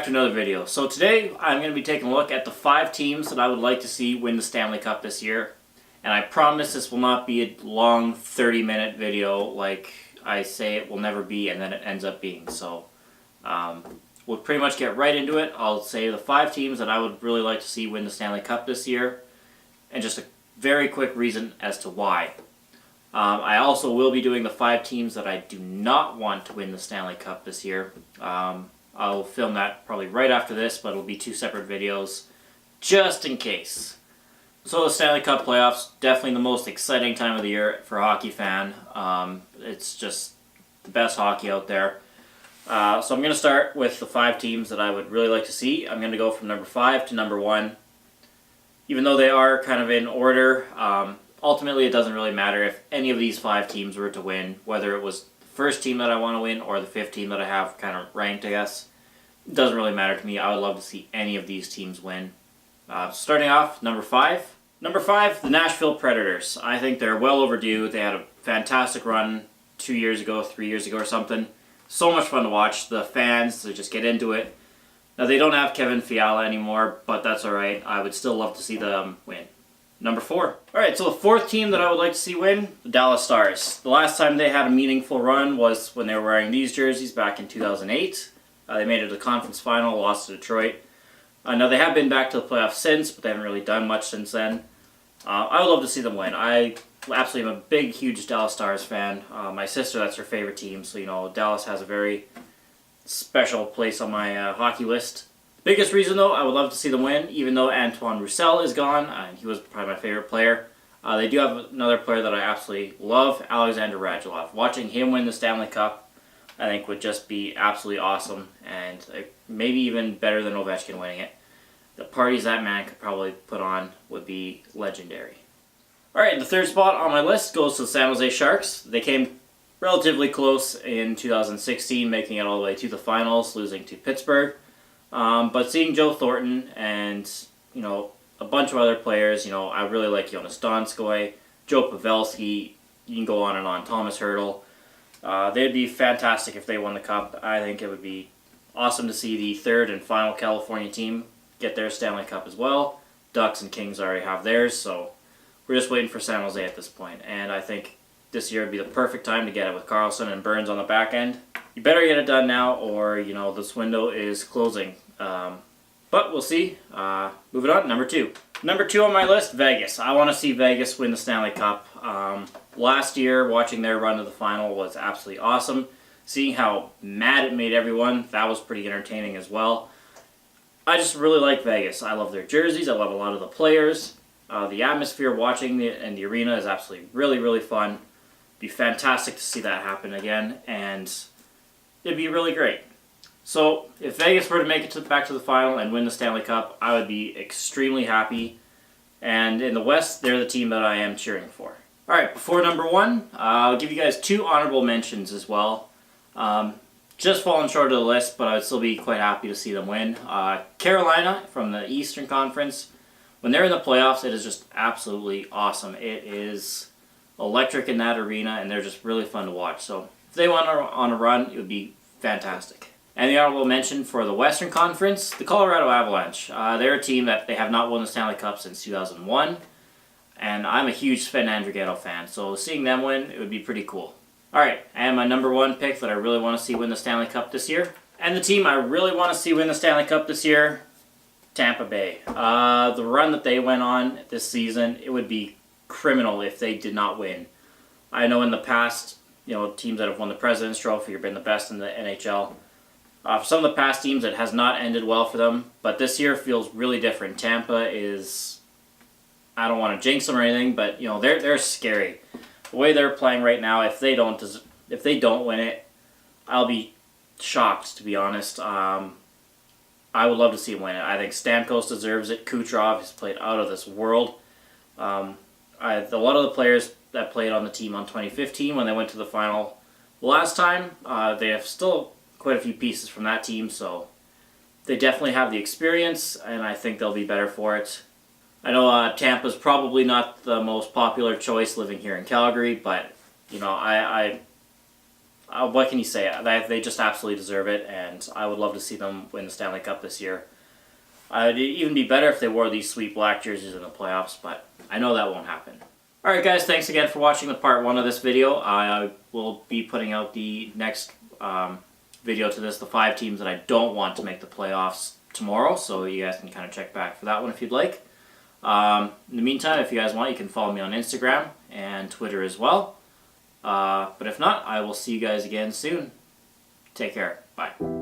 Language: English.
back to another video. So today I'm going to be taking a look at the 5 teams that I would like to see win the Stanley Cup this year. And I promise this will not be a long 30-minute video like I say it will never be and then it ends up being. So we'll pretty much get right into it. I'll say the 5 teams that I would really like to see win the Stanley Cup this year. And just a very quick reason as to why. I also will be doing the 5 teams that I do not want to win the Stanley Cup this year. I'll film that probably right after this, but it'll be 2 separate videos, just in case. So the Stanley Cup playoffs, definitely the most exciting time of the year for a hockey fan. It's just the best hockey out there. So I'm going to start with the 5 teams that I would really like to see. I'm going to go from number 5 to number 1. Even though they are kind of in order, ultimately it doesn't really matter if any of these 5 teams were to win, whether it was the first team that I want to win or the 5th team that I have kind of ranked, I guess. It doesn't really matter to me. I would love to see any of these teams win. Starting off, number 5. Number 5, the Nashville Predators. I think they're well overdue. They had a fantastic run 2 years ago, 3 years ago or something. So much fun to watch. The fans, they just get into it. Now, they don't have Kevin Fiala anymore, but that's alright. I would still love to see them win. Number 4. Alright, so the 4th team that I would like to see win, the Dallas Stars. The last time they had a meaningful run was when they were wearing these jerseys back in 2008. They made it to the conference final, lost to Detroit. Now, they have been back to the playoffs since, but they haven't really done much since then. I would love to see them win. I absolutely am a big, huge Dallas Stars fan. My sister, that's her favorite team, so, you know, Dallas has a very special place on my hockey list. Biggest reason, though, I would love to see them win, even though Antoine Roussel is gone, and he was probably my favorite player. They do have another player that I absolutely love, Alexander Radulov. Watching him win the Stanley Cup, I think, would just be absolutely awesome, and maybe even better than Ovechkin winning it. The parties that man could probably put on would be legendary. Alright, the 3rd spot on my list goes to the San Jose Sharks. They came relatively close in 2016, making it all the way to the finals, losing to Pittsburgh. But seeing Joe Thornton and, you know, a bunch of other players, you know, I really like Jonas Donskoy, Joe Pavelski, you can go on and on, Thomas Hertl. They'd be fantastic if they won the Cup. I think it would be awesome to see the 3rd and final California team get their Stanley Cup as well. Ducks and Kings already have theirs, so we're just waiting for San Jose at this point. And I think this year would be the perfect time to get it with Carlson and Burns on the back end. You better get it done now or, you know, this window is closing. But we'll see. Moving on, number 2. Number 2 on my list, Vegas. I want to see Vegas win the Stanley Cup. Last year, watching their run to the final was absolutely awesome. Seeing how mad it made everyone, that was pretty entertaining as well. I just really like Vegas. I love their jerseys. I love a lot of the players. The atmosphere watching in the arena is absolutely really, really fun. It'd be fantastic to see that happen again, and it'd be really great. So, if Vegas were to make it back to the final and win the Stanley Cup, I would be extremely happy. And in the West, they're the team that I am cheering for. Alright, before number 1, I'll give you guys 2 honorable mentions as well. Just falling short of the list, but I would still be quite happy to see them win. Carolina from the Eastern Conference. When they're in the playoffs, it is just absolutely awesome. It is electric in that arena, and they're just really fun to watch. So, if they went on a run, it would be fantastic. And the honorable mention for the Western Conference, the Colorado Avalanche. They're a team that they have not won the Stanley Cup since 2001. And I'm a huge Sven Andrighetto fan, so seeing them win, it would be pretty cool. Alright, and my number 1 pick that I really want to see win the Stanley Cup this year. And the team I really want to see win the Stanley Cup this year, Tampa Bay. The run that they went on this season, it would be criminal if they did not win. I know in the past, you know, teams that have won the President's Trophy or been the best in the NHL, for some of the past teams, it has not ended well for them, but this year feels really different. Tampa is, I don't want to jinx them or anything, but, you know, they're scary. The way they're playing right now, if they don't win it, I'll be shocked, to be honest. I would love to see him win it. I think Stamkos deserves it. Kucherov has played out of this world. A lot of the players that played on the team on 2015 when they went to the final last time, they have still quite a few pieces from that team, so they definitely have the experience, and I think they'll be better for it. I know Tampa's probably not the most popular choice living here in Calgary, but, you know, I what can you say? They just absolutely deserve it, and I would love to see them win the Stanley Cup this year. It'd even be better if they wore these sweet black jerseys in the playoffs, but I know that won't happen. Alright guys, thanks again for watching the part 1 of this video. I will be putting out the next video to this, the 5 teams that I don't want to make the playoffs, tomorrow, so you guys can kind of check back for that one if you'd like. In the meantime, if you guys want, you can follow me on Instagram and Twitter as well. But if not, I will see you guys again soon. Take care. Bye.